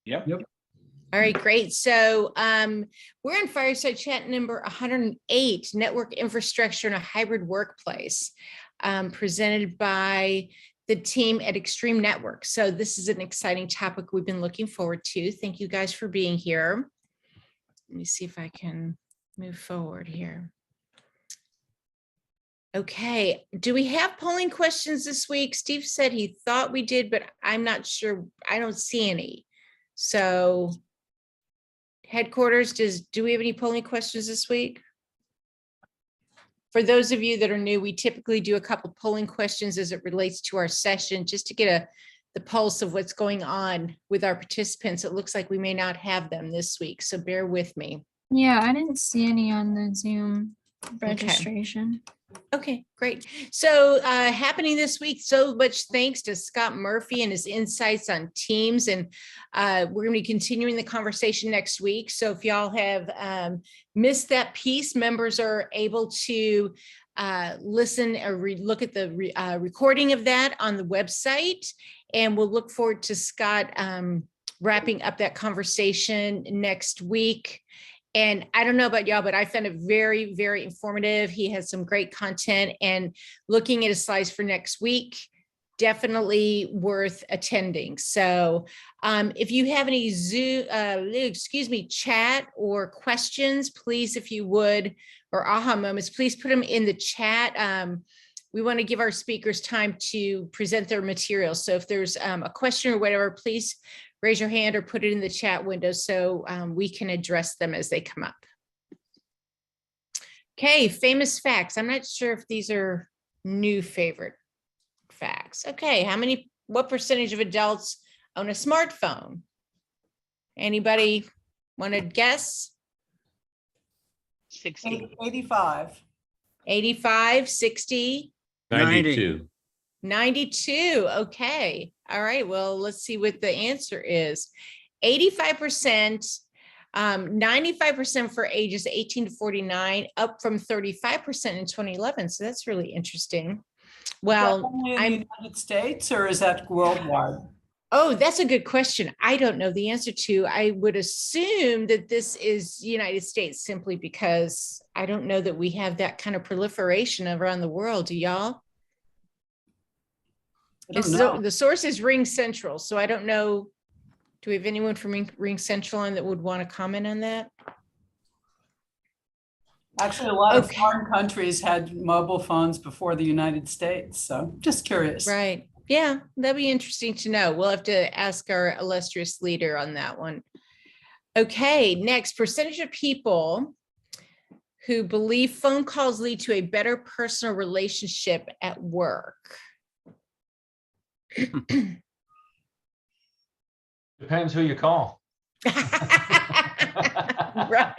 Yep. All right, great. So we're in Fireside Chat number 108, Network Infrastructure in a Hybrid Workplace, presented by the team at Extreme Networks. So this is an exciting topic we've been looking forward to. Thank you guys for being here. Let me see if I can move forward here. Okay, do we have polling questions this week? Steve said he thought we did, but I'm not sure. I don't see any. So headquarters, do we have any polling questions this week? For those of you that are new, we typically do a couple polling questions as it relates to our session, just to get the pulse of what's going on with our participants. It looks like we may not have them this week, so bear with me. Yeah, I didn't see any on the Zoom registration. Okay, great. So happening this week, so much thanks to Scott Murphy and his insights on Teams. And we're going to be continuing the conversation next week. So if y'all have missed that piece, members are able to listen or look at the recording of that on the website. And we'll look forward to Scott wrapping up that conversation next week. And I don't know about y'all, but I found it very, very informative. He has some great content, and looking at his slides for next week, definitely worth attending. So if you have any Zoom, chat or questions, please, if you would, or aha moments, please put them in the chat. We want to give our speakers time to present their materials. So if there's a question or whatever, please raise your hand or put it in the chat window so we can address them as they come up. Okay, famous facts. I'm not sure if these are new favorite facts. Okay, what percentage of adults own a smartphone? Anybody want to guess? 60. 85. 85, 60? 92. 92. Okay. All right. Well, let's see what the answer is. 85%, 95% for ages 18 to 49, up from 35% in 2011. So that's really interesting. Well, is that only in the United States, or is that worldwide? Oh, that's a good question. I don't know the answer to. I would assume that this is United States, simply because I don't know that we have that kind of proliferation around the world. Do y'all? The source is Ring Central, so I don't know. Do we have anyone from Ring Central on that would want to comment on that? Actually, a lot of foreign countries had mobile phones before the United States, so just curious. Right. Yeah, that'd be interesting to know. We'll have to ask our illustrious leader on that one. Okay, next, percentage of people who believe phone calls lead to a better personal relationship at work. Depends who you call. Right.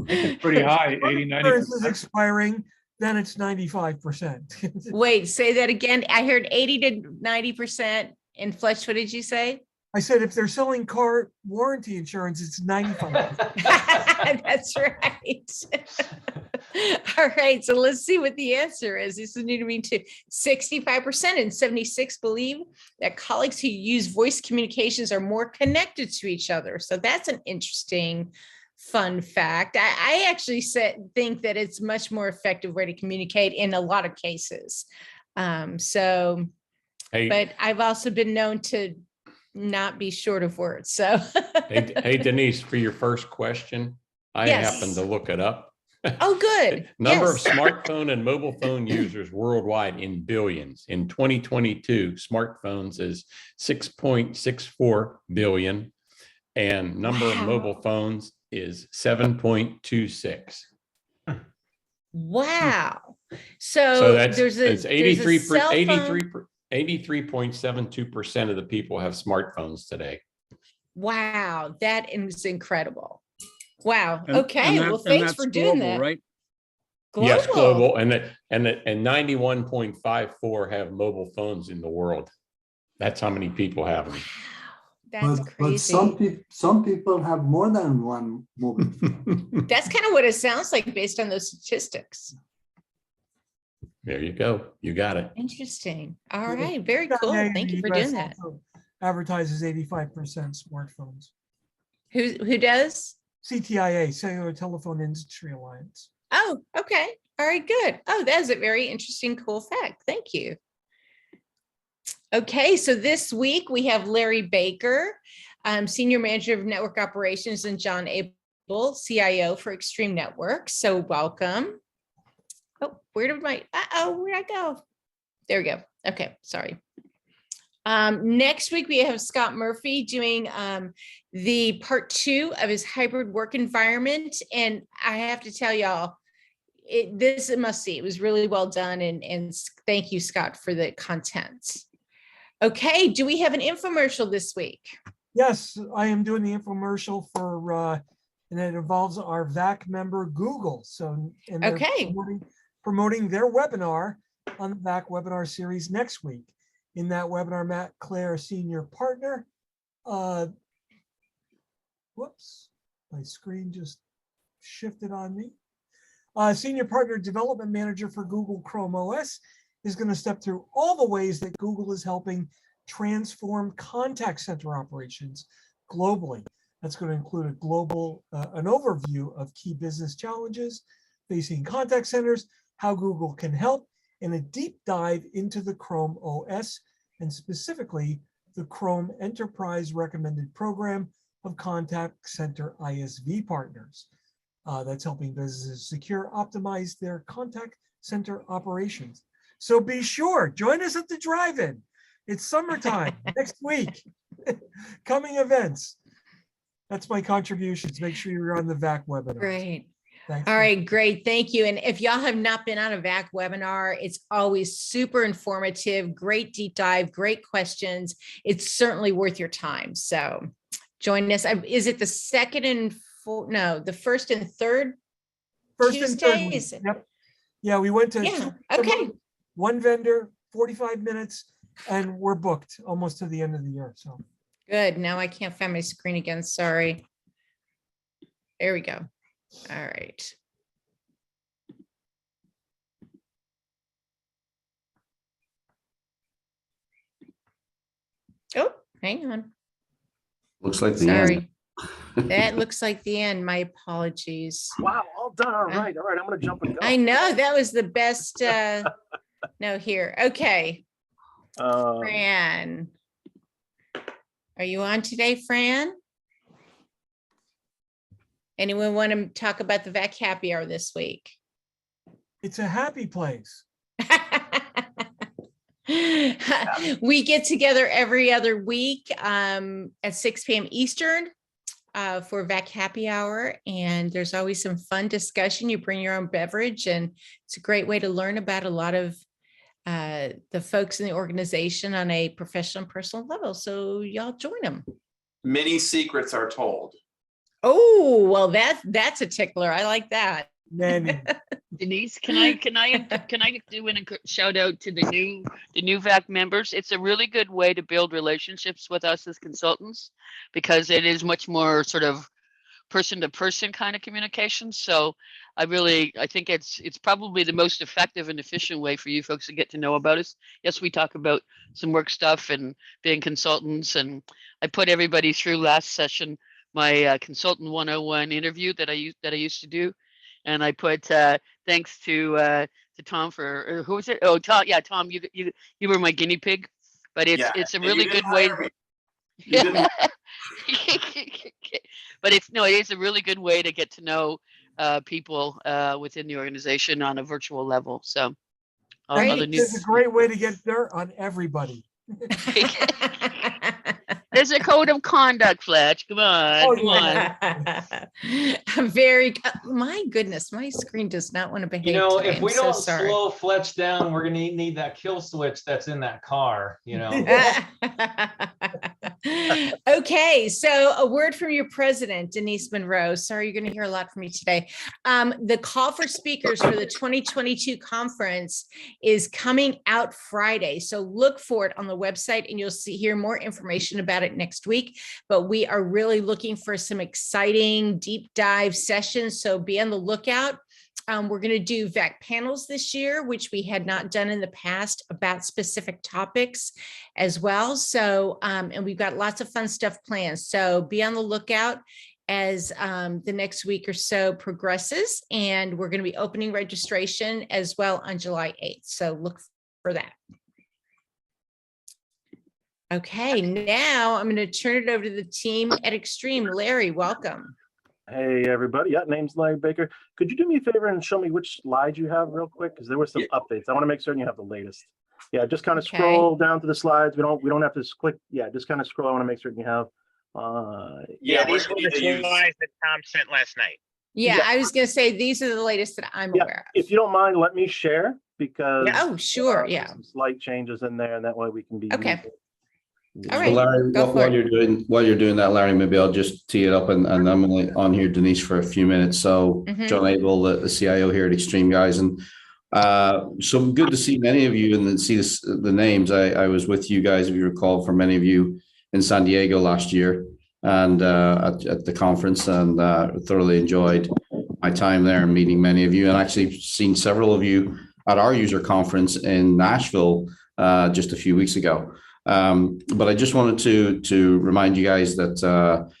It's pretty high, 80, 90%. Is expiring, then it's 95%. Wait, say that again. I heard 80 to 90%. In Fletch, what did you say? I said if they're selling car warranty insurance, it's 95%. That's right. All right, so let's see what the answer is. This is new to me too. 65% and 76 believe that colleagues who use voice communications are more connected to each other. So that's an interesting, fun fact. I actually think that it's much more effective way to communicate in a lot of cases. But I've also been known to not be short of words. So hey, Denise, for your first question, I happened to look it up. Oh, good. Number of smartphone and mobile phone users worldwide in billions. In 2022, smartphones is 6.64 billion, and number of mobile phones is 7.26. Wow. So that's there's 83.72% of the people have smartphones today. Wow, that is incredible. Wow. And Okay. Well, thanks for doing global, that. right? Global. Yes, global, and 91.54 have mobile phones in the world. That's how many people have them. That's crazy. But some people have more than one mobile phone. That's kind of what it sounds like based on those statistics. There you go. You got it. Interesting. All right. Very cool. Thank you for doing that. advertises 85% smartphones. Who does? CTIA, Cellular Telephone Industry Alliance. Oh, okay. All right, good. Oh, that's a very interesting, cool fact. Thank you. Okay, so this week we have Larry Baker, Senior Manager of Network Operations, and John Abel, CIO for Extreme Networks. So welcome. Oh, where'd I go? There we go. Okay, sorry. Next week, we have Scott Murphy doing the part 2 of his hybrid work environment. And I have to tell y'all, this is a must see. It was really well done. And thank you, Scott, for the content. Okay, do we have an infomercial this week? Yes, I am doing the infomercial for, and it involves our VAC member Google. So, and they're Okay. promoting their webinar on the VAC webinar series next week. In that webinar, Matt Clare, senior partner. Whoops, my screen just shifted on me. Senior partner development manager for Google Chrome OS is going to step through all the ways that Google is helping transform contact center operations globally. That's going to include an overview of key business challenges facing contact centers, how Google can help, and a deep dive into the Chrome OS, and specifically the Chrome Enterprise Recommended Program of Contact Center ISV partners. That's helping businesses secure, optimize their contact center operations. So be sure, join us at the drive-in. It's summertime next week. Coming events. That's my contributions. Make sure you're on the VAC webinar. Great. Thanks. All right, great. Thank you. And if y'all have not been on a VAC webinar, it's always super informative, great deep dive, great questions. It's certainly worth your time. So join us. Is it the second and fourth? No, the first and third First and third week. Tuesdays? Yep. Yeah, we went to Yeah, okay. one vendor, 45 minutes, and we're booked almost to the end of the year. So Good. Now I can't find my screen again. Sorry. There we go. All right. Oh, hang on. Looks like the end. Sorry. That looks like the end. My apologies. Wow, all done. All right. I'm gonna jump and go. I know that was the best. No, here. Okay. Fran. Are you on today, Fran? Anyone want to talk about the VAC happy hour this week? it's a happy place. We get together every other week at 6 p.m. Eastern for VAC happy hour. And there's always some fun discussion. You bring your own beverage, and it's a great way to learn about a lot of the folks in the organization on a professional and personal level. So y'all join them. Many secrets are told. Oh, well, that's a tickler. I like that. Many. Denise, can I do a shout out to the new VAC members? It's a really good way to build relationships with us as consultants, because it is much more sort of person to person kind of communication. So I think it's probably the most effective and efficient way for you folks to get to know about us. Yes, we talk about some work stuff and being consultants, and I put everybody through last session my consultant 101 interview that I used to do. And I put thanks to Tom for who was it? Oh, Tom. Yeah, Tom, you were my guinea pig, but it's a really good way. Yeah. But it is a really good way to get to know people within the organization on a virtual level. So It's a great way to get dirt on everybody. There's a code of conduct, Fletch. Come on, come on. My goodness, my screen does not want to behave. You know, today. if we I'm so don't sorry. slow Fletch down, we're gonna need that kill switch that's in that car, you know. Okay, so a word from your president, Denise Monroe. Sorry, you're going to hear a lot from me today. The call for speakers for the 2022 conference is coming out Friday. So look for it on the website, and you'll hear more information about it next week. But we are really looking for some exciting deep dive sessions. So be on the lookout. We're going to do VAC panels this year, which we had not done in the past about specific topics as well. So, and we've got lots of fun stuff planned. So be on the lookout as the next week or so progresses. And we're going to be opening registration as well on July 8th. So look for that. Okay, now I'm going to turn it over to the team at Extreme. Larry, welcome. Hey, everybody. Yeah, name's Larry Baker. Could you do me a favor and show me which slides you have real quick? Because there were some updates. I want to make certain you have the latest. Yeah, just kind of scroll down to the slides. We don't have to click. Yeah, just kind of scroll. I want to make certain you have. These were the slides that Tom sent last night. Yeah, I was going to say these are the latest that I'm aware of. If you don't mind, let me share because oh, sure, some slight changes in there, and that way we can be All right. So Larry, while you're doing that, Larry, maybe I'll just tee it up, and I'm only on here, Denise, for a few minutes. So John Abel, the CIO here at Extreme, guys, and so good to see many of you and see the names. I was with you guys, if you recall, for many of you in San Diego last year and at the conference, and thoroughly enjoyed my time there and meeting many of you, and actually seen several of you at our user conference in Nashville just a few weeks ago. But I just wanted to remind you guys that,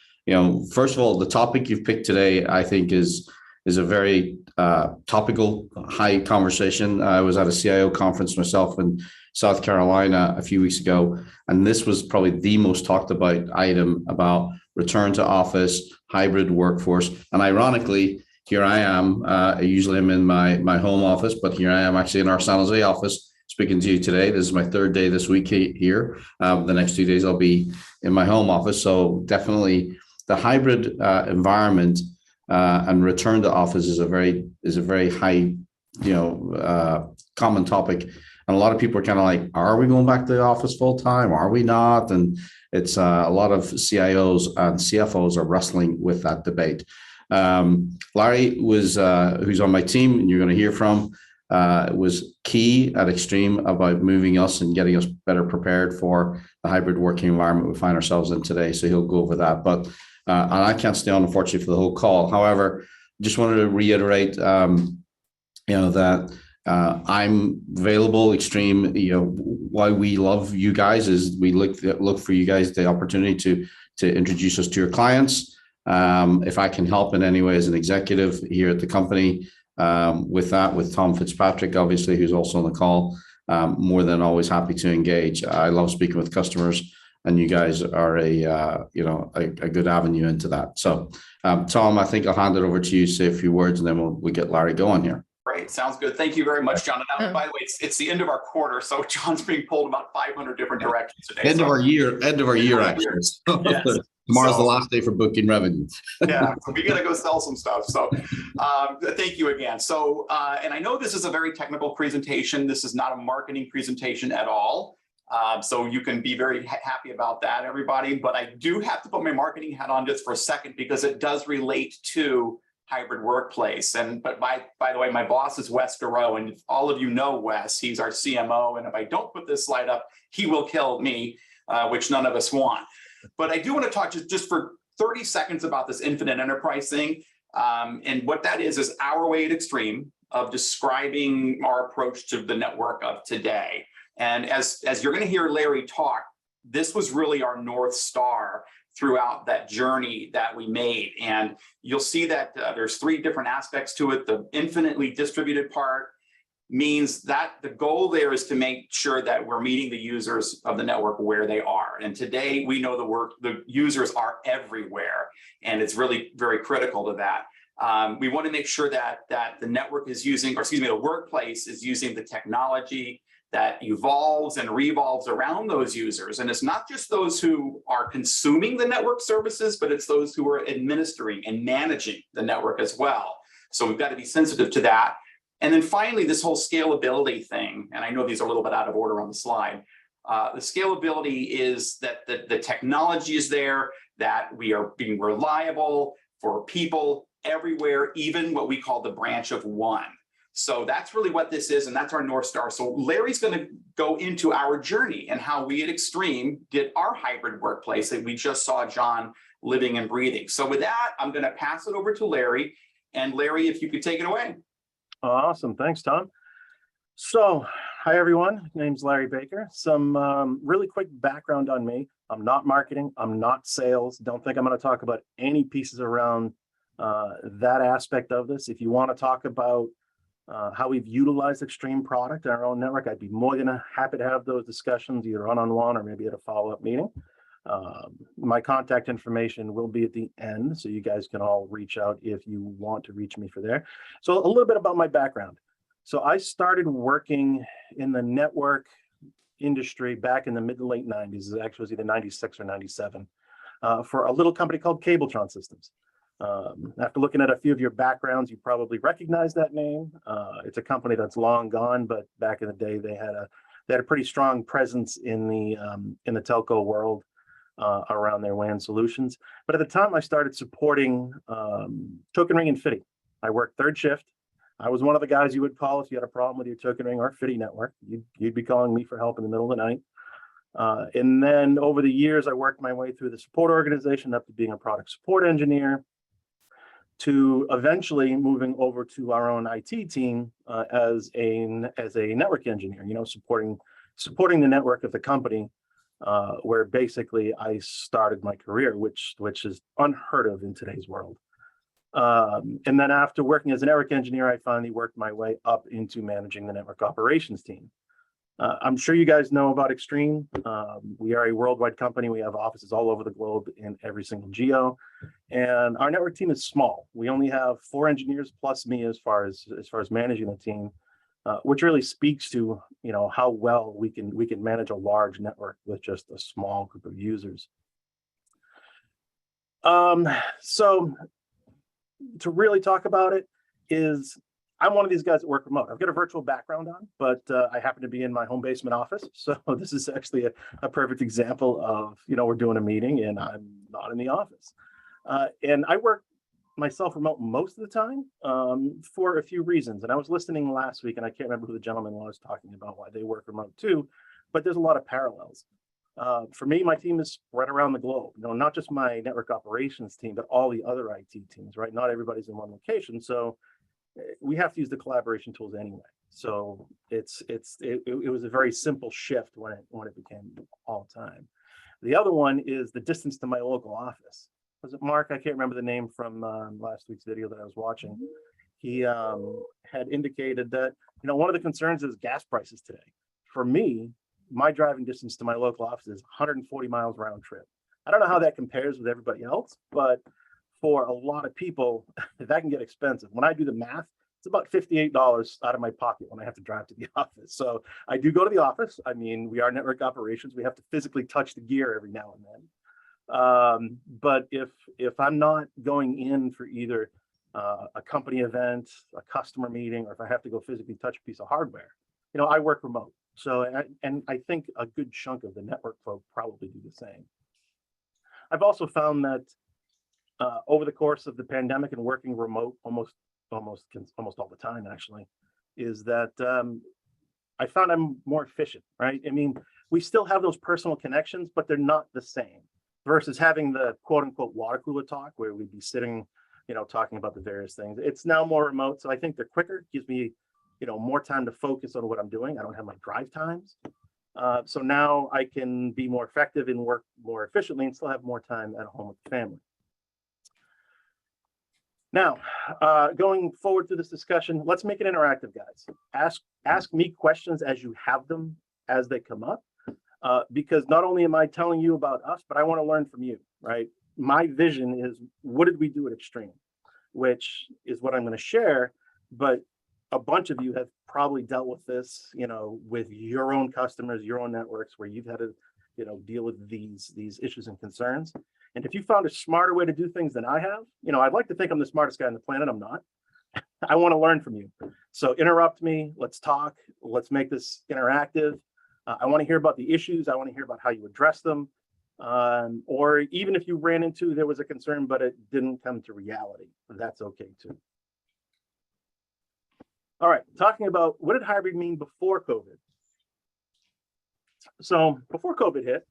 first of all, the topic you've picked today, I think is a very topical, high conversation. I was at a CIO conference myself in South Carolina a few weeks ago, and this was probably the most talked about item about return to office, hybrid workforce. And ironically, here I am, usually I'm in my home office, but here I am actually in our San Jose office, speaking to you today. This is my third day this week here. The next 2 days I'll be in my home office. So definitely the hybrid environment and return to office is a very high, common topic. And a lot of people are kind of like, are we going back to the office full time? Are we not? And it's a lot of CIOs and CFOs are wrestling with that debate. Larry was, who's on my team and you're going to hear from, was key at Extreme about moving us and getting us better prepared for the hybrid working environment we find ourselves in today. So he'll go over that. But and I can't stay on, unfortunately, for the whole call. However, just wanted to reiterate, that I'm available. Extreme, why we love you guys is we look for you guys the opportunity to introduce us to your clients. If I can help in any way as an executive here at the company, with Tom Fitzpatrick, obviously, who's also on the call, more than always happy to engage. I love speaking with customers, and you guys are a good avenue into that. So, Tom, I think I'll hand it over to you, say a few words, and then we'll get Larry going here. Great, sounds good. Thank you very much, John. And by the way, it's the end of our quarter, so John's being pulled about 500 different directions today. End of our year, actually. Yes. Tomorrow's the last day for booking revenue. Yeah, so we got to go sell some stuff. So thank you again. So, and I know this is a very technical presentation. This is not a marketing presentation at all. So you can be very happy about that, everybody. But I do have to put my marketing hat on just for a second because it does relate to hybrid workplace. But by the way, my boss is Wes Garreau, and if all of you know Wes, he's our CMO. And if I don't put this slide up, he will kill me, which none of us want. But I do want to talk just for 30 seconds about this infinite enterprise thing. And what that is our way at Extreme of describing our approach to the network of today. And as you're going to hear Larry talk, this was really our North Star throughout that journey that we made. And you'll see that there's 3 different aspects to it. The infinitely distributed part means that the goal there is to make sure that we're meeting the users of the network where they are. And today we know the users are everywhere, and it's really very critical to that. We want to make sure that the network is using, or excuse me, the workplace is using the technology that evolves and revolves around those users. And it's not just those who are consuming the network services, but it's those who are administering and managing the network as well. So we've got to be sensitive to that. And then finally, this whole scalability thing, and I know these are a little bit out of order on the slide. The scalability is that the technology is there, that we are being reliable for people everywhere, even what we call the branch of one. So that's really what this is, and that's our North Star. So Larry's going to go into our journey and how we at Extreme did our hybrid workplace that we just saw John living and breathing. So with that, I'm going to pass it over to Larry. And Larry, if you could take it away. Awesome. Thanks, Tom. So, hi, everyone. Name's Larry Baker. Some really quick background on me. I'm not marketing. I'm not sales. Don't think I'm going to talk about any pieces around that aspect of this. If you want to talk about how we've utilized Extreme product in our own network, I'd be more than happy to have those discussions either one-on-one or maybe at a follow-up meeting. My contact information will be at the end, so you guys can all reach out if you want to reach me for there. So a little bit about my background. So I started working in the network industry back in the mid to late 90s. It actually was either 96 or 97 for a little company called Cabletron Systems. After looking at a few of your backgrounds, you probably recognize that name. It's a company that's long gone, but back in the day, they had a pretty strong presence in the telco world around their WAN solutions. But at the time, I started supporting token ring and FDDI. I worked third shift. I was one of the guys you would call if you had a problem with your token ring or FDDI network. You'd be calling me for help in the middle of the night. And then over the years, I worked my way through the support organization up to being a product support engineer, to eventually moving over to our own IT team as a network engineer, supporting the network of the company, where basically I started my career, which is unheard of in today's world. And then after working as a network engineer, I finally worked my way up into managing the network operations team. I'm sure you guys know about Extreme. We are a worldwide company. We have offices all over the globe in every single geo, and our network team is small. We only have 4 engineers plus me as far as managing the team, which really speaks to how well we can manage a large network with just a small group of users. So to really talk about it is, I'm one of these guys that work remote. I've got a virtual background on, but I happen to be in my home basement office. So this is actually a perfect example of, we're doing a meeting and I'm not in the office. And I work myself remote most of the time for a few reasons. And I was listening last week, and I can't remember who the gentleman was talking about why they work remote too, but there's a lot of parallels. For me, my team is spread around the globe. Not just my network operations team, but all the other IT teams, right? Not everybody's in one location. So we have to use the collaboration tools anyway. So it was a very simple shift when it became all time. The other one is the distance to my local office. Was it Mark? I can't remember the name from last week's video that I was watching. He had indicated that, one of the concerns is gas prices today. For me, my driving distance to my local office is 140 miles round trip. I don't know how that compares with everybody else, but for a lot of people, that can get expensive. When I do the math, it's about $58 out of my pocket when I have to drive to the office. So I do go to the office. I mean, we are network operations. We have to physically touch the gear every now and then. But if I'm not going in for either a company event, a customer meeting, or if I have to go physically touch a piece of hardware, I work remote. So, and I think a good chunk of the network folk probably do the same. I've also found that over the course of the pandemic and working remote almost all the time, actually, is that I found I'm more efficient, right? I mean, we still have those personal connections, but they're not the same versus having the quote unquote water cooler talk where we'd be sitting, talking about the various things. It's now more remote. So I think they're quicker, gives me, more time to focus on what I'm doing. I don't have my drive times. So now I can be more effective and work more efficiently and still have more time at home with the family. Now, going forward through this discussion, let's make it interactive, guys. Ask me questions as you have them, as they come up, because not only am I telling you about us, but I want to learn from you, right? My vision is, what did we do at Extreme, which is what I'm going to share, but a bunch of you have probably dealt with this, with your own customers, your own networks, where you've had to, deal with these issues and concerns. And if you found a smarter way to do things than I have, I'd like to think I'm the smartest guy on the planet. I'm not. I want to learn from you. So interrupt me. Let's talk. Let's make this interactive. I want to hear about the issues. I want to hear about how you address them. Or even if you ran into, there was a concern, but it didn't come to reality. That's okay too. All right, talking about what did hybrid mean before COVID? So before COVID hit,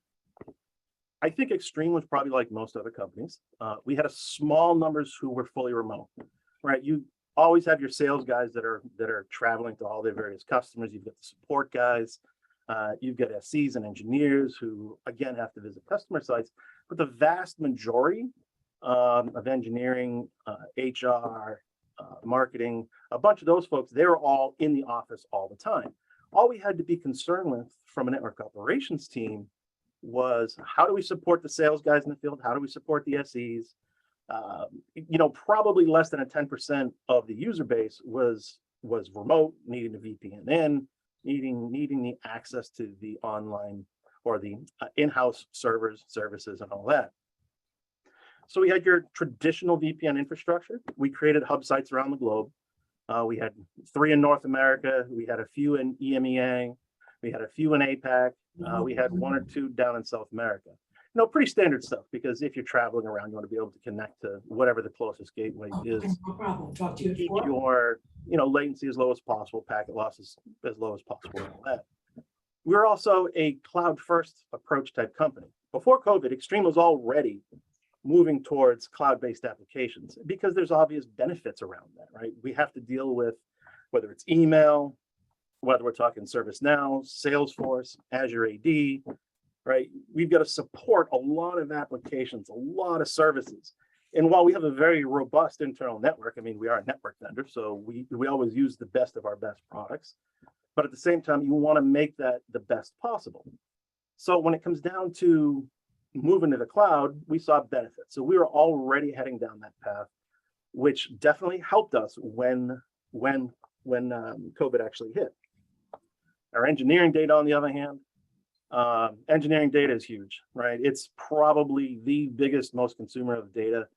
I think Extreme was probably like most other companies. We had a small numbers who were fully remote, right? always have your sales guys that are traveling to all their various customers. You've got the support guys. You've got SCs and engineers who, again, have to visit customer sites. But the vast majority of engineering, HR, marketing, a bunch of those folks, they're all in the office all the time. All we had to be concerned with from a network operations team was, how do we support the sales guys in the field? How do we support the SEs? Probably less than a 10% of the user base was remote, needing the VPN in, needing the access to the online or the in-house services and all that. So we had your traditional VPN infrastructure. We created hub sites around the globe. We had 3 in North America. We had a few in EMEA. We had a few in APAC. We had 1 or 2 down in South America. Pretty standard stuff, because if you're traveling around, you want to be able to connect to whatever the closest gateway is. No problem. Talk to you. Keep your, latency as low as possible, packet losses as low as possible, and all that. We're also a cloud-first approach type company. Before COVID, Extreme was already moving towards cloud-based applications because there's obvious benefits around that, right? We have to deal with whether it's email, whether we're talking ServiceNow, Salesforce, Azure AD, right? We've got to support a lot of applications, a lot of services. And while we have a very robust internal network, I mean, we are a network vendor, so we always use the best of our best products. But at the same time, you want to make that the best possible. So when it comes down to moving to the cloud, we saw benefits. So we were already heading down that path, which definitely helped us when COVID actually hit. Our engineering data, on the other hand, engineering data is huge, right? It's probably the biggest, most consumer of data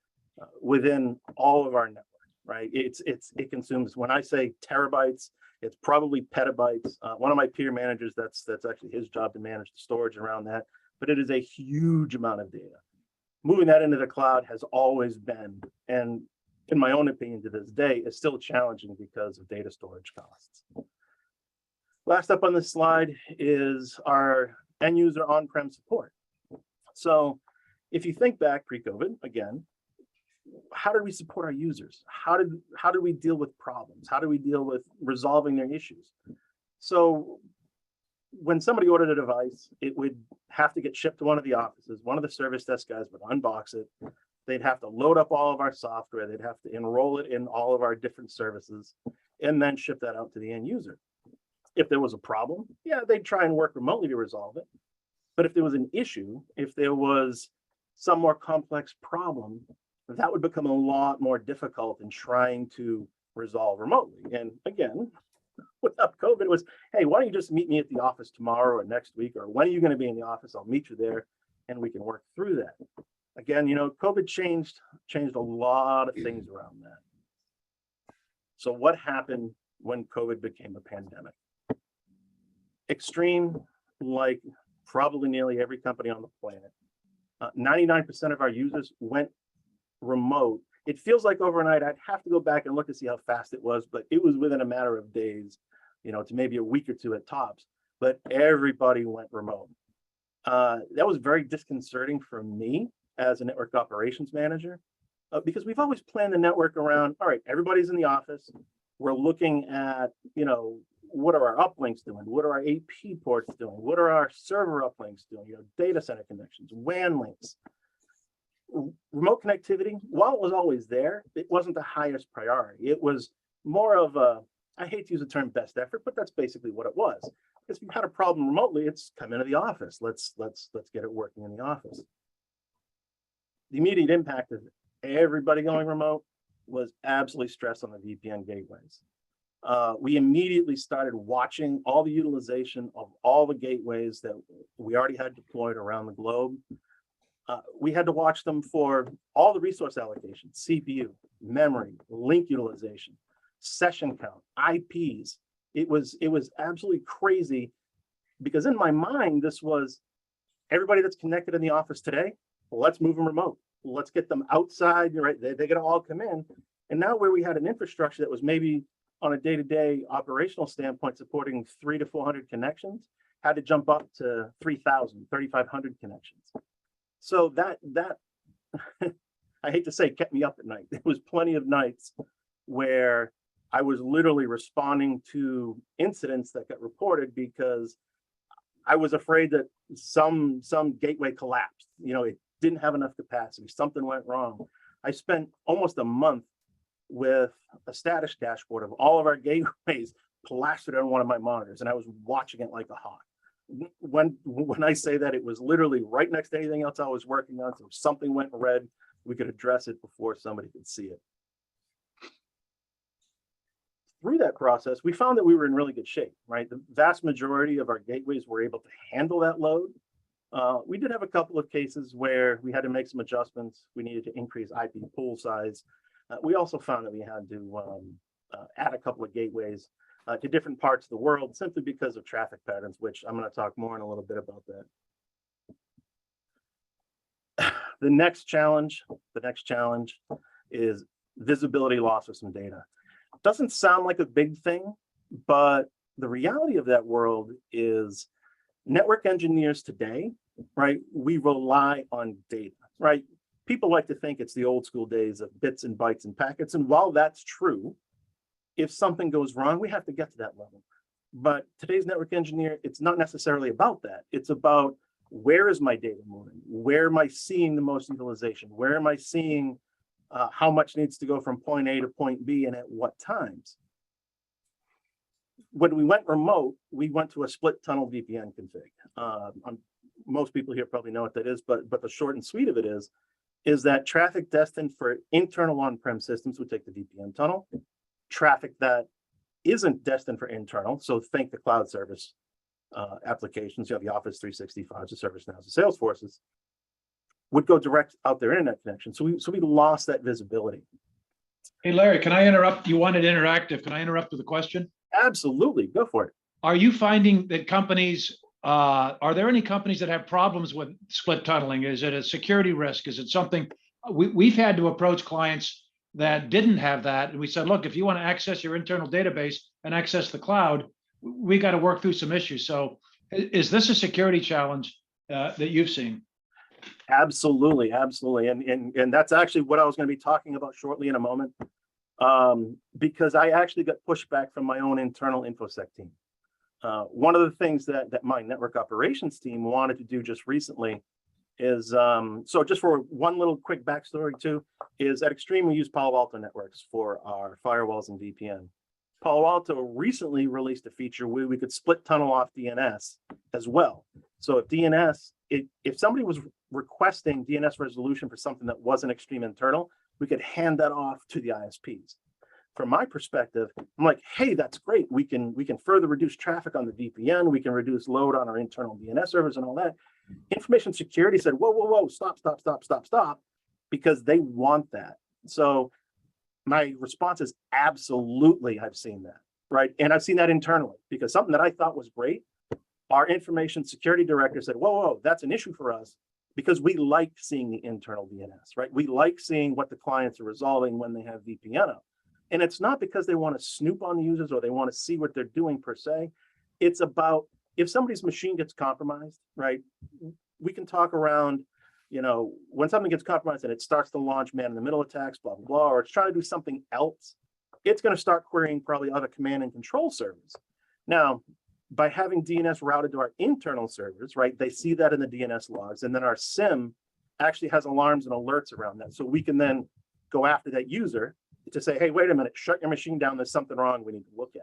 within all of our network, right? It consumes, when I say terabytes, it's probably petabytes. One of my peer managers, that's actually his job to manage the storage around that, but it is a huge amount of data. Moving that into the cloud has always been, and in my own opinion to this day, is still challenging because of data storage costs. Last up on this slide is our end user on-prem support. So if you think back pre-COVID, again, how did we support our users? How did we deal with problems? How do we deal with resolving their issues? So when somebody ordered a device, it would have to get shipped to one of the offices. One of the service desk guys would unbox it. They'd have to load up all of our software. They'd have to enroll it in all of our different services and then ship that out to the end user. If there was a problem, yeah, they'd try and work remotely to resolve it. But if there was an issue, if there was some more complex problem, that would become a lot more difficult in trying to resolve remotely. And again, without COVID, it was, hey, why don't you just meet me at the office tomorrow or next week, or when are you going to be in the office? I'll meet you there and we can work through that. Again, COVID changed a lot of things around that. So what happened when COVID became a pandemic? Extreme, like probably nearly every company on the planet, 99% of our users went remote. It feels like overnight. I'd have to go back and look to see how fast it was, but it was within a matter of days, to maybe a week or 2 at tops, but everybody went remote. That was very disconcerting for me as a network operations manager, because we've always planned the network around, all right, everybody's in the office. We're looking at, what are our uplinks doing? What are our AP ports doing? What are our server uplinks doing? Data center connections, WAN links. Remote connectivity, while it was always there, it wasn't the highest priority. It was more of a, I hate to use the term best effort, but that's basically what it was. Because if you had a problem remotely, it's come into the office. Let's get it working in the office. The immediate impact of everybody going remote was absolutely stress on the VPN gateways. We immediately started watching all the utilization of all the gateways that we already had deployed around the globe. We had to watch them for all the resource allocations, CPU, memory, link utilization, session count, IPs. It was absolutely crazy, because in my mind, this was everybody that's connected in the office today, well, let's move them remote. Let's get them outside, right? They're going to all come in. And now where we had an infrastructure that was maybe on a day-to-day operational standpoint supporting 300 to 400 connections, had to jump up to 3,000, 3,500 connections. So that I hate to say, kept me up at night. There was plenty of nights where I was literally responding to incidents that got reported because I was afraid that some gateway collapsed. You know, it didn't have enough capacity. Something went wrong. I spent almost a month with a status dashboard of all of our gateways plastered on one of my monitors, and I was watching it like a hawk. When I say that, it was literally right next to anything else I was working on. So if something went red, we could address it before somebody could see it. Through that process, we found that we were in really good shape, right? The vast majority of our gateways were able to handle that load. We did have a couple of cases where we had to make some adjustments. We needed to increase IP pool size. We also found that we had to add a couple of gateways to different parts of the world simply because of traffic patterns, which I'm going to talk more in a little bit about that. The next challenge is visibility loss of some data. Doesn't sound like a big thing, but the reality of that world is network engineers today, right? We rely on data, right? People like to think it's the old school days of bits and bytes and packets. And while that's true, if something goes wrong, we have to get to that level. But today's network engineer, it's not necessarily about that. It's about where is my data moving? Where am I seeing the most utilization? Where am I seeing how much needs to go from point A to point B and at what times? When we went remote, we went to a split tunnel VPN config. Most people here probably know what that is, but the short and sweet of it is that traffic destined for internal on-prem systems would take the VPN tunnel. Traffic that isn't destined for internal, so think the cloud service applications, you have the Office 365, the ServiceNow, the Salesforces, would go direct out their internet connection. So we lost that visibility. Hey, Larry, can I interrupt? You wanted interactive. Can I interrupt with a question? Absolutely, go for it. Are you finding that companies, are there any companies that have problems with split tunneling? Is it a security risk? Is it something, we've had to approach clients that didn't have that. And we said, look, if you want to access your internal database and access the cloud, we got to work through some issues. So is this a security challenge that you've seen? Absolutely, absolutely. And that's actually what I was going to be talking about shortly in a moment, because I actually got pushback from my own internal InfoSec team. One of the things that my network operations team wanted to do just recently is, so just for one little quick backstory too, is at Extreme we use Palo Alto networks for our firewalls and VPN. Palo Alto recently released a feature where we could split tunnel off DNS as well. So if DNS, if somebody was requesting DNS resolution for something that wasn't Extreme internal, we could hand that off to the ISPs. From my perspective, I'm like, hey, that's great. We can further reduce traffic on the VPN. We can reduce load on our internal DNS servers and all that. Information security said, whoa, stop, because they want that. So my response is absolutely, I've seen that, right? And I've seen that internally because something that I thought was great, our information security director said, whoa, that's an issue for us because we like seeing the internal DNS, right? We like seeing what the clients are resolving when they have VPN up. And it's not because they want to snoop on the users or they want to see what they're doing per se. It's about if somebody's machine gets compromised, right? We can talk around, you know, when something gets compromised and it starts to launch man-in-the-middle attacks, blah, blah, blah, or it's trying to do something else, it's going to start querying probably other command and control servers. Now, by having DNS routed to our internal servers, right, they see that in the DNS logs, and then our SIM actually has alarms and alerts around that. So we can then go after that user to say, hey, wait a minute, shut your machine down. There's something wrong. We need to look at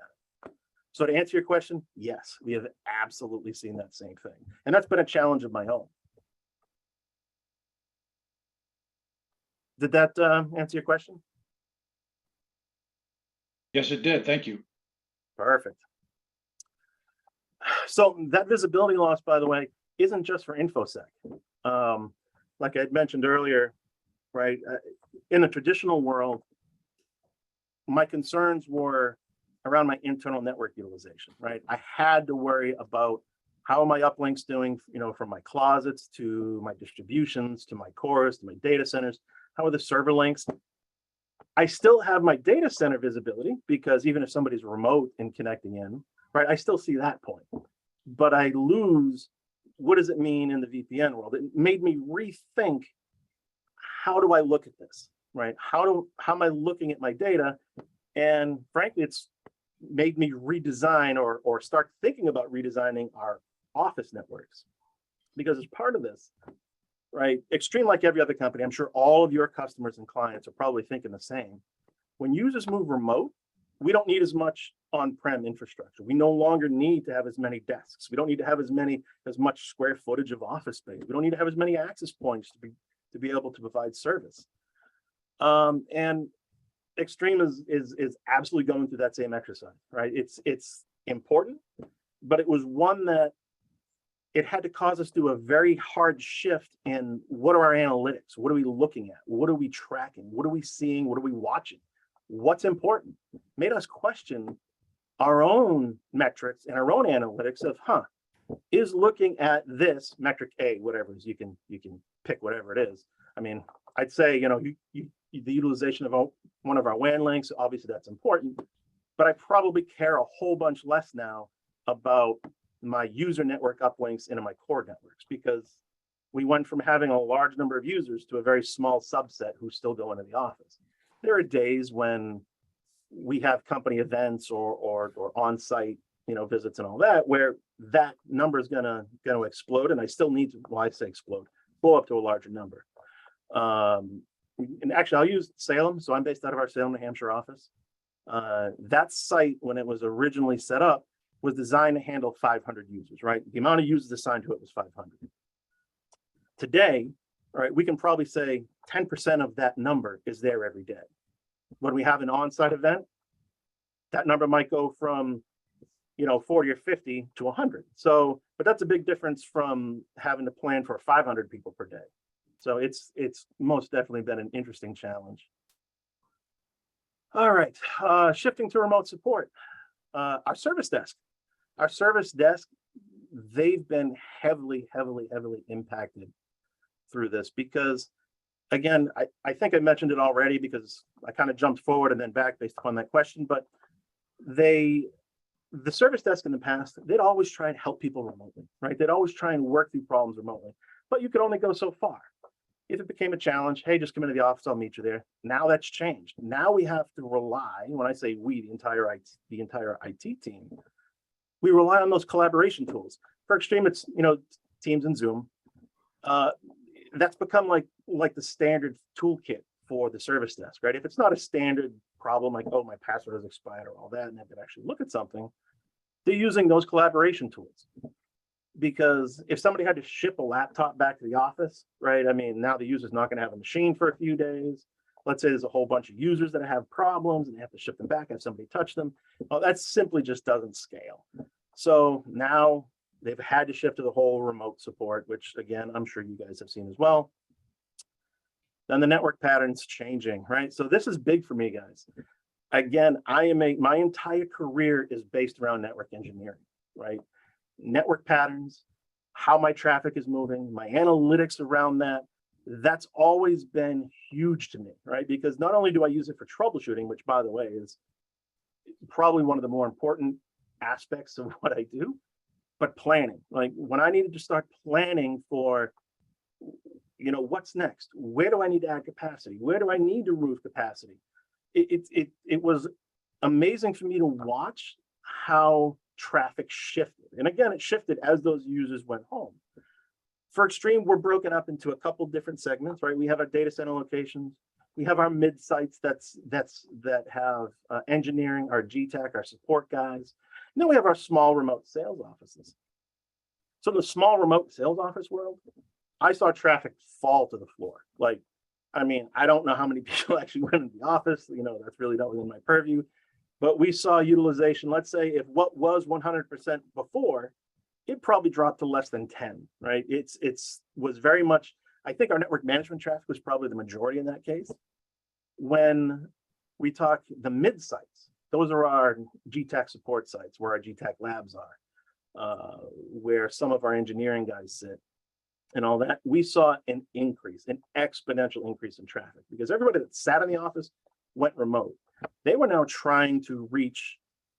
it. So to answer your question, yes, we have absolutely seen that same thing. And that's been a challenge of my own. Did that answer your question? Yes, it did. Thank you. Perfect. So that visibility loss, by the way, isn't just for InfoSec. Like I had mentioned earlier, right, in the traditional world, my concerns were around my internal network utilization, right? I had to worry about how are my uplinks doing, you know, from my closets to my distributions, to my cores, to my data centers. How are the server links? I still have my data center visibility because even if somebody's remote and connecting in, right, I still see that point. But I lose, what does it mean in the VPN world? It made me rethink, how do I look at this, right? How am I looking at my data? And frankly, it's made me redesign or start thinking about redesigning our office networks. Because as part of this, right, Extreme, like every other company, I'm sure all of your customers and clients are probably thinking the same. When users move remote, we don't need as much on-prem infrastructure. We no longer need to have as many desks. We don't need to have as much square footage of office space. We don't need to have as many access points to be able to provide service. And Extreme is absolutely going through that same exercise, right? It's important, but it was one that it had to cause us to do a very hard shift in what are our analytics? What are we looking at? What are we tracking? What are we seeing? What are we watching? What's important? Made us question our own metrics and our own analytics of, is looking at this metric A, whatever it is, you can pick whatever it is. I mean, I'd say, the utilization of one of our WAN links, obviously that's important, but I probably care a whole bunch less now about my user network uplinks into my core networks, because we went from having a large number of users to a very small subset who still go into the office. There are days when we have company events or on-site, visits and all that, where that number is gonna explode, and I still need to, well, I say explode, go up to a larger number. And actually, I'll use Salem. So I'm based out of our Salem, New Hampshire office. That site, when it was originally set up, was designed to handle 500 users, right? The amount of users assigned to it was 500. Today, right, we can probably say 10% of that number is there every day. When we have an on-site event, that number might go from 40 or 50 to 100. So, but that's a big difference from having to plan for 500 people per day. So it's most definitely been an interesting challenge. All right, shifting to remote support. Our service desk, they've been heavily impacted through this because, again, I think I mentioned it already because I kind of jumped forward and then back based upon that question, but the service desk in the past, they'd always try and help people remotely, right? They'd always try and work through problems remotely, but you could only go so far. If it became a challenge, hey, just come into the office, I'll meet you there. Now that's changed. Now we have to rely, when I say we, the entire IT team, we rely on those collaboration tools. For Extreme, it's Teams and Zoom. That's become like the standard toolkit for the service desk, right? If it's not a standard problem like, oh, my password has expired or all that, and they could actually look at something, they're using those collaboration tools. Because if somebody had to ship a laptop back to the office, right? I mean, now the user's not going to have a machine for a few days. Let's say there's a whole bunch of users that have problems and they have to ship them back, have somebody touch them. Well, that simply just doesn't scale. So now they've had to shift to the whole remote support, which again, I'm sure you guys have seen as well. Then the network patterns changing, right? So this is big for me, guys. Again, my entire career is based around network engineering, right? Network patterns, how my traffic is moving, my analytics around that, that's always been huge to me, right? Because not only do I use it for troubleshooting, which by the way is probably one of the more important aspects of what I do, but planning. Like when I needed to start planning for, what's next? Where do I need to add capacity? Where do I need to remove capacity? It was amazing for me to watch how traffic shifted. And again, it shifted as those users went home. For Extreme, we're broken up into a couple different segments, right? We have our data center locations. We have our mid sites that have engineering, our GTech, our support guys. And then we have our small remote sales offices. So in the small remote sales office world, I saw traffic fall to the floor. Like, I mean, I don't know how many people actually went into the office. That's really not within my purview. But we saw utilization, let's say if what was 100% before, it probably dropped to less than 10, right? It's was very much, I think our network management traffic was probably the majority in that case. When we talk the mid sites, those are our GTech support sites where our GTech labs are, where some of our engineering guys sit and all that. We saw an exponential increase in traffic because everybody that sat in the office went remote. They were now trying to reach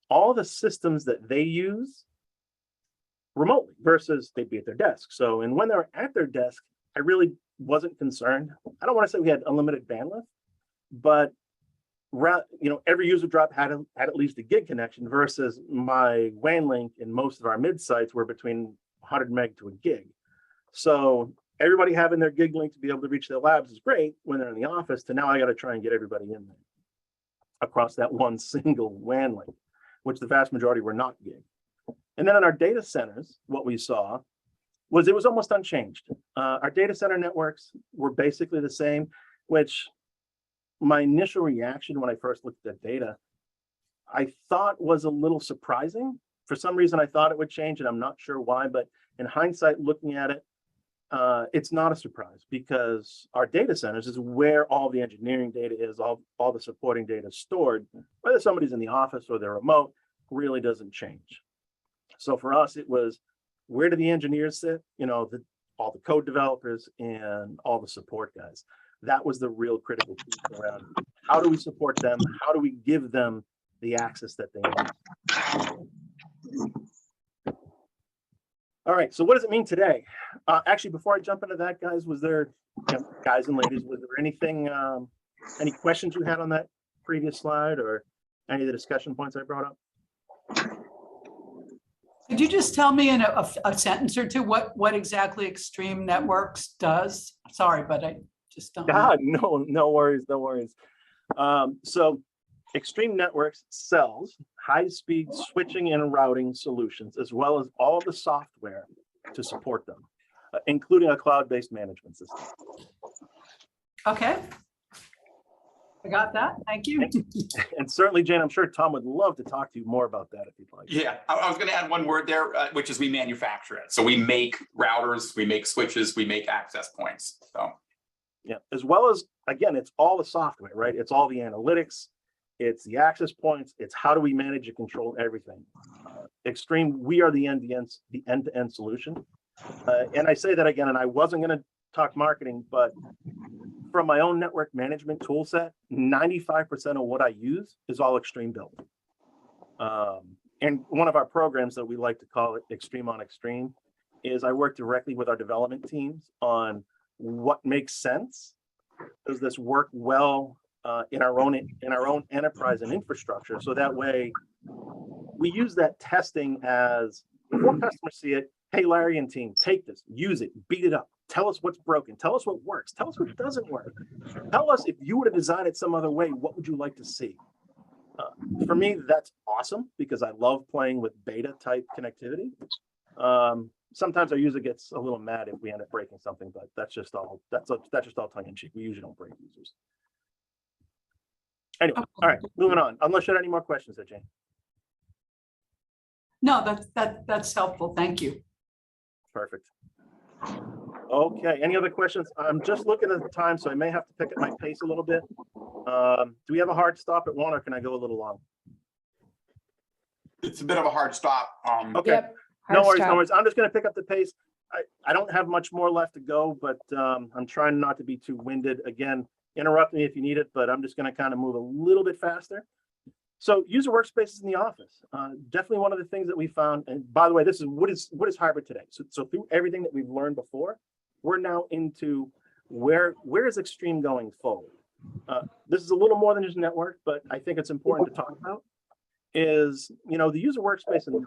all the systems that they use remotely versus they'd be at their desk. So, and when they were at their desk, I really wasn't concerned. I don't want to say we had unlimited bandwidth, but every user drop had at least a gig connection versus my WAN link in most of our mid sites were between 100 meg to a gig. So everybody having their gig link to be able to reach their labs is great when they're in the office, to now I got to try and get everybody in there across that one single WAN link, which the vast majority were not gig. And then in our data centers, what we saw was it was almost unchanged. Our data center networks were basically the same, which my initial reaction when I first looked at that data, I thought was a little surprising. For some reason, I thought it would change, and I'm not sure why, but in hindsight, looking at it, it's not a surprise because our data centers is where all the engineering data is, all the supporting data is stored. Whether somebody's in the office or they're remote really doesn't change. So for us, it was, where do the engineers sit? All the code developers and all the support guys. That was the real critical piece around how do we support them? How do we give them the access that they need? All right, so what does it mean today? Actually, before I jump into that, guys, was there, guys and ladies, was there anything, any questions you had on that previous slide or any of the discussion points I brought up? Could you just tell me in a sentence or two what exactly Extreme Networks does? Sorry, but I just don't know. No worries, no worries. So Extreme Networks sells high-speed switching and routing solutions, as well as all the software to support them, including a cloud-based management system. Okay. I got that. Thank you. And certainly, Jane, I'm sure Tom would love to talk to you more about that if you'd like. Yeah, I was going to add one word there, which is we manufacture it. So we make routers, we make switches, we make access points. So yeah, as well as, again, it's all the software, right? It's all the analytics, it's the access points, it's how do we manage and control everything. Extreme, we are the end-to-end solution. And I say that again, and I wasn't going to talk marketing, but from my own network management tool set, 95% of what I use is all Extreme built. And one of our programs that we like to call it Extreme on Extreme is I work directly with our development teams on what makes sense. Does this work well in our own enterprise and infrastructure? So that way we use that testing as, before customers see it, hey, Larry and team, take this, use it, beat it up. Tell us what's broken. Tell us what works. Tell us what doesn't work. Tell us if you were to design it some other way, what would you like to see? For me, that's awesome because I love playing with beta type connectivity. Sometimes our user gets a little mad if we end up breaking something, but that's just all tongue in cheek. We usually don't break users. Anyway, all right, moving on. Unless you had any more questions there, Jane. No, that's helpful. Thank you. Perfect. Okay, any other questions? I'm just looking at the time, so I may have to pick up my pace a little bit. Do we have a hard stop at 1 or can I go a little long? it's a bit of a hard stop. Okay, Yep, no hard worries, stop. no worries. I'm just gonna pick up the pace. I don't have much more left to go, but I'm trying not to be too winded. Again, interrupt me if you need it, but I'm just gonna kind of move a little bit faster. So user workspaces in the office, definitely one of the things that we found. And by the way, this is what is hybrid today. So through everything that we've learned before, we're now into where is Extreme going forward. This is a little more than just network, but I think it's important to talk about is, the user workspace and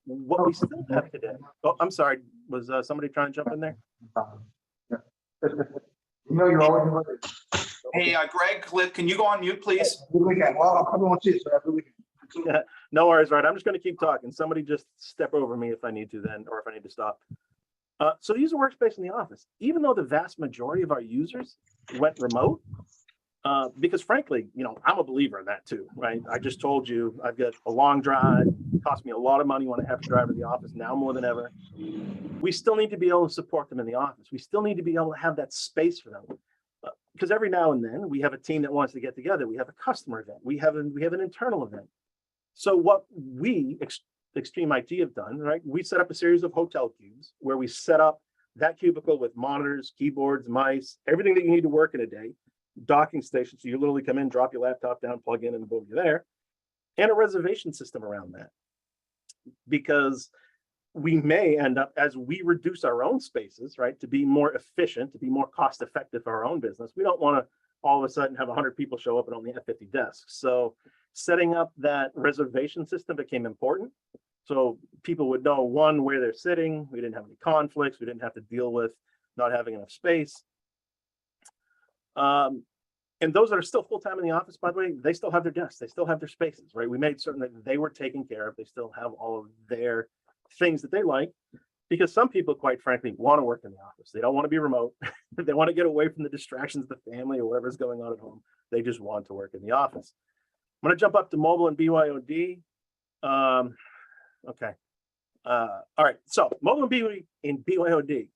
what we still have today. Oh, I'm sorry. Was somebody trying to jump in there? You're always. Hey, Greg, can you go on mute, please? Yeah, no worries, right? I'm just going to keep talking. Somebody just step over me if I need to then, or if I need to stop. So the user workspace in the office, even though the vast majority of our users went remote, because frankly, I'm a believer in that too, right? I just told you I've got a long drive, it costs me a lot of money when I have to drive to the office now more than ever. We still need to be able to support them in the office. We still need to be able to have that space for them. Because every now and then we have a team that wants to get together. We have a customer event. We have an internal event. So what we, Extreme IT, have done, right? We set up a series of hotel cubes where we set up that cubicle with monitors, keyboards, mice, everything that you need to work in a day, docking station. So you literally come in, drop your laptop down, plug in, and boom, you're there. And a reservation system around that. Because we may end up, as we reduce our own spaces, right, to be more efficient, to be more cost effective for our own business. We don't want to all of a sudden have 100 people show up and only have 50 desks. So setting up that reservation system became important. So people would know, one, where they're sitting. We didn't have any conflicts. We didn't have to deal with not having enough space. And those that are still full-time in the office, by the way, they still have their desks. They still have their spaces, right? We made certain that they were taken care of. They still have all of their things that they like, because some people, quite frankly, want to work in the office. They don't want to be remote. They want to get away from the distractions of the family or whatever's going on at home. They just want to work in the office. I'm going to jump up to mobile and BYOD. Okay. All right. So mobile and BYOD.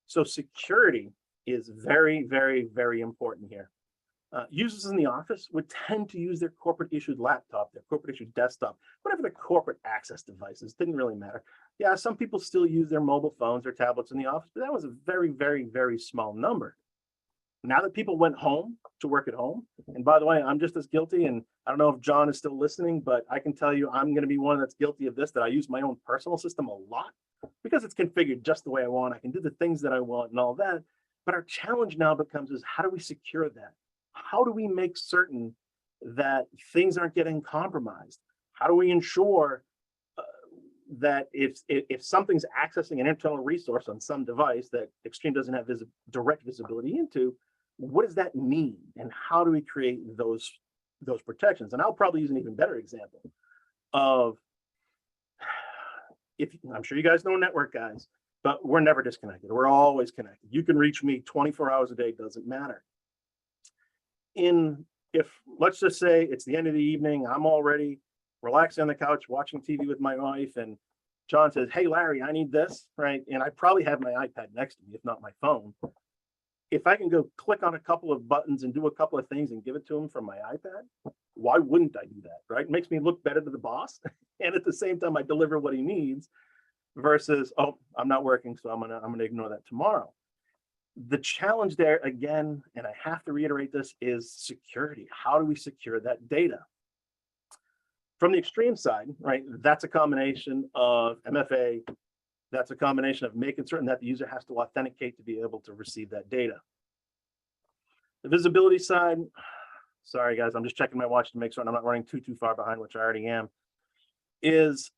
So security is very, very, very important here. Users in the office would tend to use their corporate issued laptop, their corporate issued desktop, whatever the corporate access devices, didn't really matter. Yeah, some people still use their mobile phones or tablets in the office, but that was a very, very, very small number. Now that people went home to work at home, and by the way, I'm just as guilty, and I don't know if John is still listening, but I can tell you I'm going to be one that's guilty of this, that I use my own personal system a lot because it's configured just the way I want. I can do the things that I want and all that. But our challenge now becomes is how do we secure that? How do we make certain that things aren't getting compromised? How do we ensure that if something's accessing an internal resource on some device that Extreme doesn't have direct visibility into, what does that mean? And how do we create those protections? And I'll probably use an even better example of, I'm sure you guys know network guys, but we're never disconnected. We're always connected. You can reach me 24 hours a day, doesn't matter. If let's just say it's the end of the evening, I'm already relaxing on the couch watching TV with my wife, and John says, "Hey Larry, I need this," right? And I probably have my iPad next to me, if not my phone. If I can go click on a couple of buttons and do a couple of things and give it to him from my iPad, why wouldn't I do that, right? It makes me look better to the boss, and at the same time I deliver what he needs, versus, oh, I'm not working, so I'm gonna ignore that tomorrow. The challenge there, again, and I have to reiterate this, is security. How do we secure that data? From the Extreme side, right, that's a combination of MFA, that's a combination of making certain that the user has to authenticate to be able to receive that data. The visibility side, sorry guys, I'm just checking my watch to make sure I'm not running too far behind, which I already am, is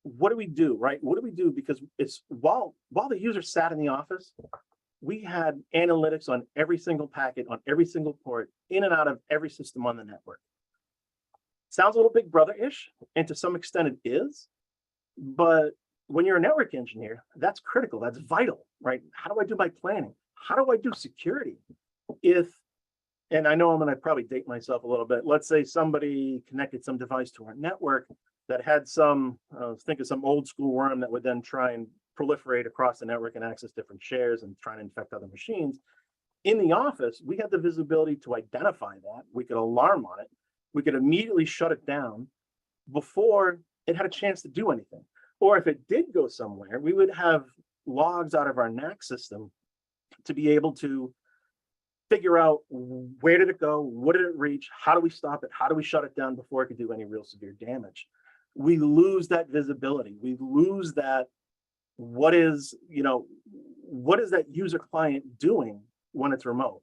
what do we do, right? What do we do? Because it's while the user sat in the office, we had analytics on every single packet, on every single port, in and out of every system on the network. Sounds a little Big Brother-ish, and to some extent it is, but when you're a network engineer, that's critical, that's vital, right? How do I do my planning? How do I do security? And I know I'm gonna probably date myself a little bit, let's say somebody connected some device to our network that had some, think of some old school worm that would then try and proliferate across the network and access different shares and try and infect other machines. In the office, we had the visibility to identify that. We could alarm on it. We could immediately shut it down before it had a chance to do anything. Or if it did go somewhere, we would have logs out of our NAC system to be able to figure out where did it go, what did it reach, how do we stop it, how do we shut it down before it could do any real severe damage. We lose that visibility. We lose that, what is that user client doing when it's remote?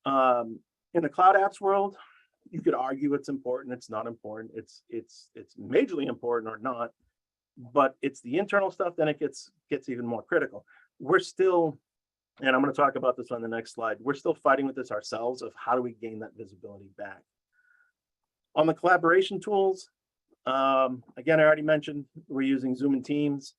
In the cloud apps world, you could argue it's important, it's not important, it's majorly important or not, but it's the internal stuff, then it gets even more critical. We're still, and I'm going to talk about this on the next slide, we're still fighting with this ourselves of how do we gain that visibility back. On the collaboration tools, again, I already mentioned we're using Zoom and Teams.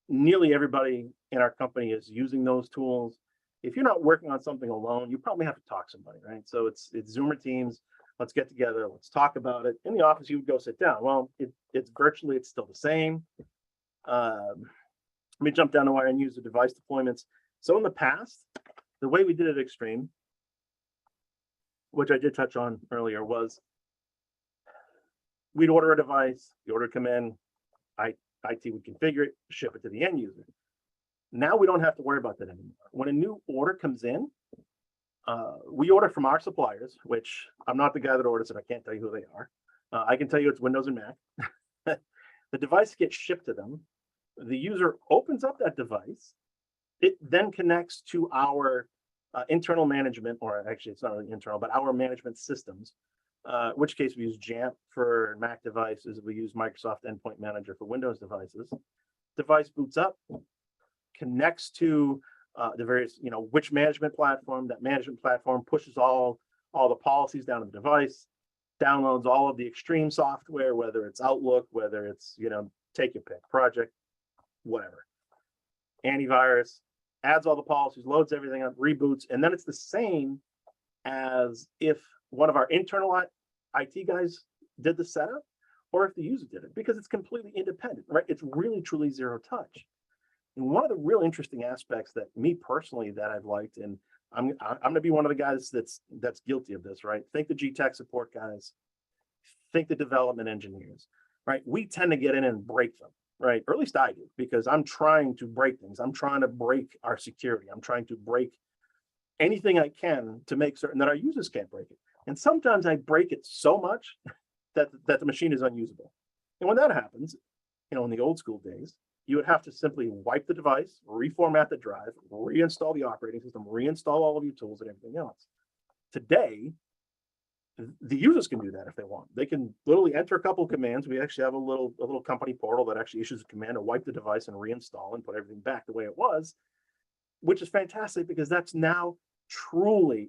Nearly everybody in our company is using those tools. If you're not working on something alone, you probably have to talk to somebody, right? So it's Zoom or Teams. Let's get together. Let's talk about it. In the office, you would go sit down. Well, it's virtually, it's still the same. Let me jump down to where I use the device deployments. So in the past, the way we did it at Extreme, which I did touch on earlier, was we'd order a device, the order would come in, IT would configure it, ship it to the end user. Now we don't have to worry about that anymore. When a new order comes in, we order from our suppliers, which I'm not the guy that orders it. I can't tell you who they are. I can tell you it's Windows and Mac. The device gets shipped to them. The user opens up that device. It then connects to our internal management, or actually it's not really internal, but our management systems, which case we use Jamf for Mac devices. We use Microsoft Endpoint Manager for Windows devices. Device boots up, connects to the various, which management platform. That management platform pushes all the policies down to the device, downloads all of the Extreme software, whether it's Outlook, whether it's, take your pick, project, whatever. Antivirus, adds all the policies, loads everything up, reboots, and then it's the same as if one of our internal IT guys did the setup or if the user did it, because it's completely independent, right? It's really, truly zero touch. And one of the real interesting aspects that me personally that I've liked, and I'm going to be one of the guys that's guilty of this, right? Think the GTech support guys, think the development engineers, right? We tend to get in and break them, right? Or at least I do, because I'm trying to break things. I'm trying to break our security. I'm trying to break anything I can to make certain that our users can't break it. And sometimes I break it so much that the machine is unusable. And when that happens, in the old school days, you would have to simply wipe the device, reformat the drive, reinstall the operating system, reinstall all of your tools and everything else. Today, the users can do that if they want. They can literally enter a couple of commands. We actually have a little company portal that actually issues a command to wipe the device and reinstall and put everything back the way it was, which is fantastic because that's now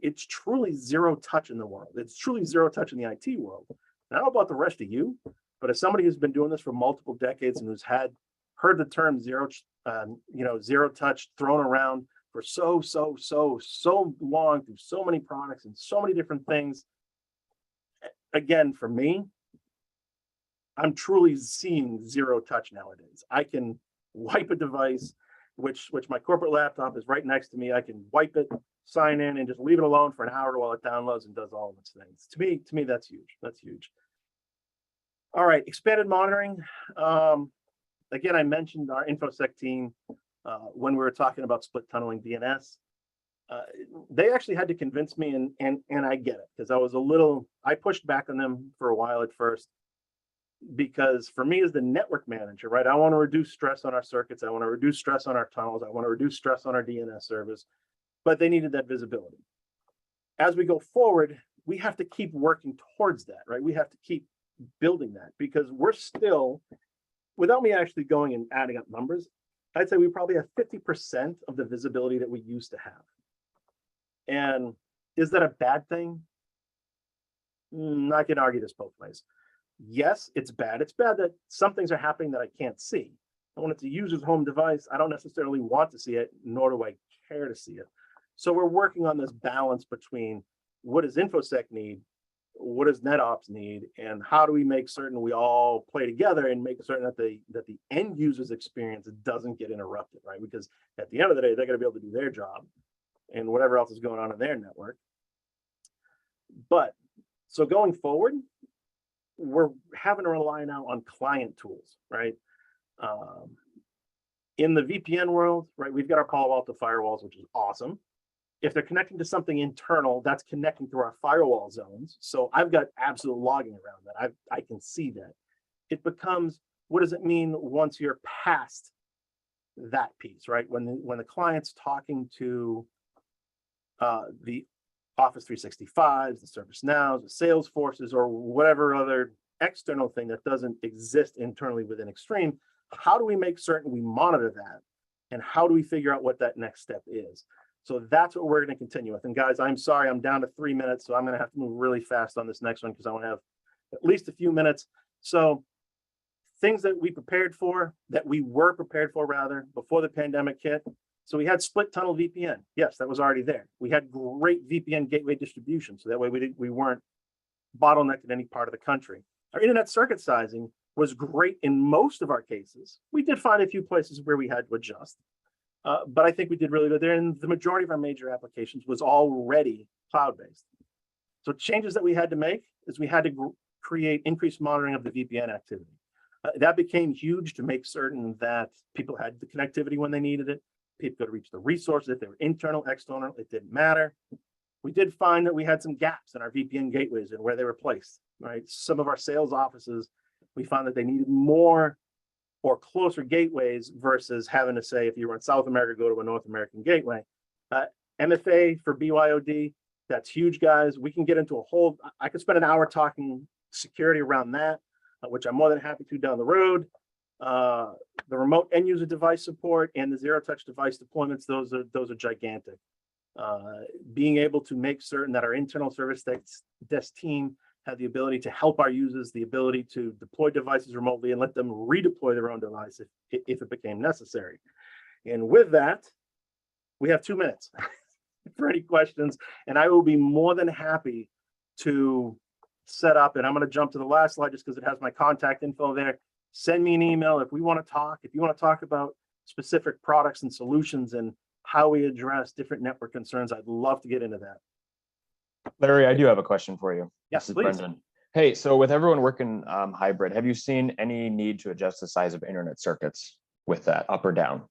it's truly zero touch in the world. It's truly zero touch in the IT world. And I don't know about the rest of you, but as somebody who's been doing this for multiple decades and who's heard the term zero touch thrown around for so long through so many products and so many different things. Again, for me, I'm truly seeing zero touch nowadays. I can wipe a device, which my corporate laptop is right next to me. I can wipe it, sign in, and just leave it alone for an hour while it downloads and does all of its things. To me, that's huge. That's huge. All right, expanded monitoring. Again, I mentioned our InfoSec team when we were talking about split tunneling DNS. They actually had to convince me, and I get it, because I pushed back on them for a while at first, because for me as the network manager, right, I want to reduce stress on our circuits, I want to reduce stress on our tunnels, I want to reduce stress on our DNS service, but they needed that visibility. As we go forward, we have to keep working towards that, right? We have to keep building that, because we're still, without me actually going and adding up numbers, I'd say we probably have 50% of the visibility that we used to have. And is that a bad thing? I can argue this both ways. Yes, it's bad. It's bad that some things are happening that I can't see. And when it's a user's home device, I don't necessarily want to see it, nor do I care to see it. So we're working on this balance between what does InfoSec need, what does NetOps need, and how do we make certain we all play together and make certain that the end user's experience doesn't get interrupted, right? Because at the end of the day, they're going to be able to do their job and whatever else is going on in their network. But so going forward, we're having to rely now on client tools, right? In the VPN world, right, we've got our Palo Alto firewalls, which is awesome. If they're connecting to something internal, that's connecting through our firewall zones. So I've got absolute logging around that. I can see that. It becomes, what does it mean once you're past that piece, right? When the client's talking to the Office 365s, the ServiceNows, the Salesforces, or whatever other external thing that doesn't exist internally within Extreme, how do we make certain we monitor that? And how do we figure out what that next step is? So that's what we're going to continue with. And guys, I'm sorry, I'm down to 3 minutes, so I'm going to have to move really fast on this next one because I want to have at least a few minutes. So things that we were prepared for rather, before the pandemic hit. So we had split tunnel VPN. Yes, that was already there. We had great VPN gateway distribution. So that way we weren't bottlenecked in any part of the country. Our internet circuit sizing was great in most of our cases. We did find a few places where we had to adjust. But I think we did really good there. And the majority of our major applications was already cloud-based. So changes that we had to make is we had to create increased monitoring of the VPN activity. That became huge to make certain that people had the connectivity when they needed it. People could reach the resources if they were internal, external, it didn't matter. We did find that we had some gaps in our VPN gateways and where they were placed, right? Some of our sales offices, we found that they needed more or closer gateways versus having to say, if you were in South America, go to a North American gateway. MFA for BYOD, that's huge, guys. We can get into a whole, I could spend an hour talking security around that, which I'm more than happy to down the road. The remote end user device support and the zero touch device deployments, those are gigantic. Being able to make certain that our internal service desk team have the ability to help our users, the ability to deploy devices remotely and let them redeploy their own device if it became necessary. And with that, we have 2 minutes for any questions, and I will be more than happy to set up, and I'm going to jump to the last slide just because it has my contact info there. Send me an email if we want to talk, if you want to talk about specific products and solutions and how we address different network concerns. I'd love to get into that. Larry, I do have a question for you. Yes, this is please. Brendan. Hey, so with everyone working hybrid, have you seen any need to adjust the size of internet circuits with that, up or down?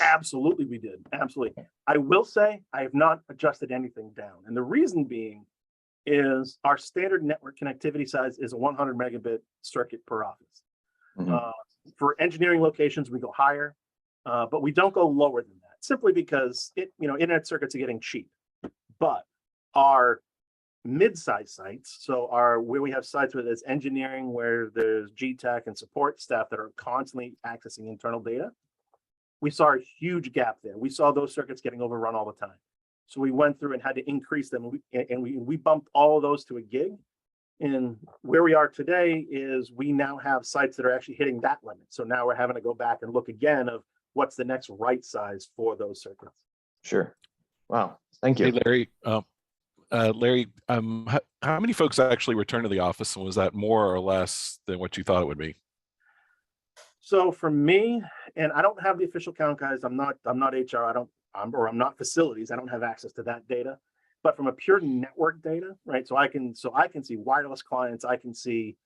Absolutely, we did. Absolutely. I will say I have not adjusted anything down. And the reason being is our standard network connectivity size is a 100 megabit circuit per office. For engineering locations, we go higher, but we don't go lower than that, simply because internet circuits are getting cheap. But our mid-size sites, so where we have sites where there's engineering, where there's GTech and support staff that are constantly accessing internal data, we saw a huge gap there. We saw those circuits getting overrun all the time. So we went through and had to increase them, and we bumped all of those to a gig. And where we are today is we now have sites that are actually hitting that limit. So now we're having to go back and look again of what's the next right size for those circuits. Sure. Wow. Thank you. Hey, Larry. Larry, how many folks actually returned to the office, and was that more or less than what you thought it would be? So for me, and I don't have the official count, guys. I'm not HR. I'm not facilities. I don't have access to that data. But from a pure network data, right? So I can see wireless clients. I can see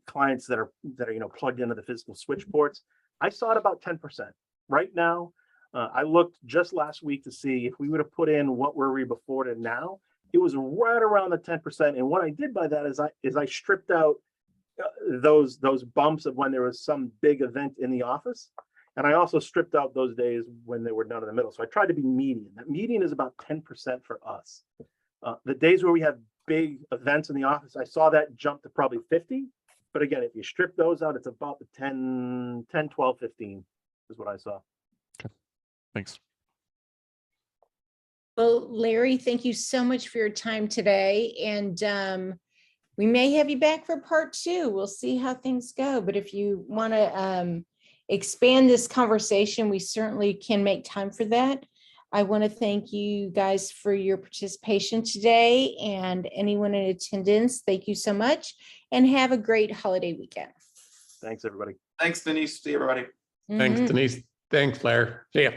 clients that are plugged into the physical switch ports. I saw it about 10%. Right now, I looked just last week to see if we would have put in what were we before to now. It was right around the 10%. And what I did by that is I stripped out those bumps of when there was some big event in the office. And I also stripped out those days when they were down in the middle. So I tried to be median. That median is about 10% for us. The days where we have big events in the office, I saw that jump to probably 50. But again, if you strip those out, it's about the 10, 12, 15 is what I saw. Okay, thanks. Well, Larry, thank you so much for your time today. And we may have you back for part 2. We'll see how things go. But if you want to expand this conversation, we certainly can make time for that. I want to thank you guys for your participation today, and anyone in attendance, thank you so much, and have a great holiday weekend. Thanks, everybody. Thanks, Denise. See everybody. Thanks, Denise. Thanks, Claire. See ya.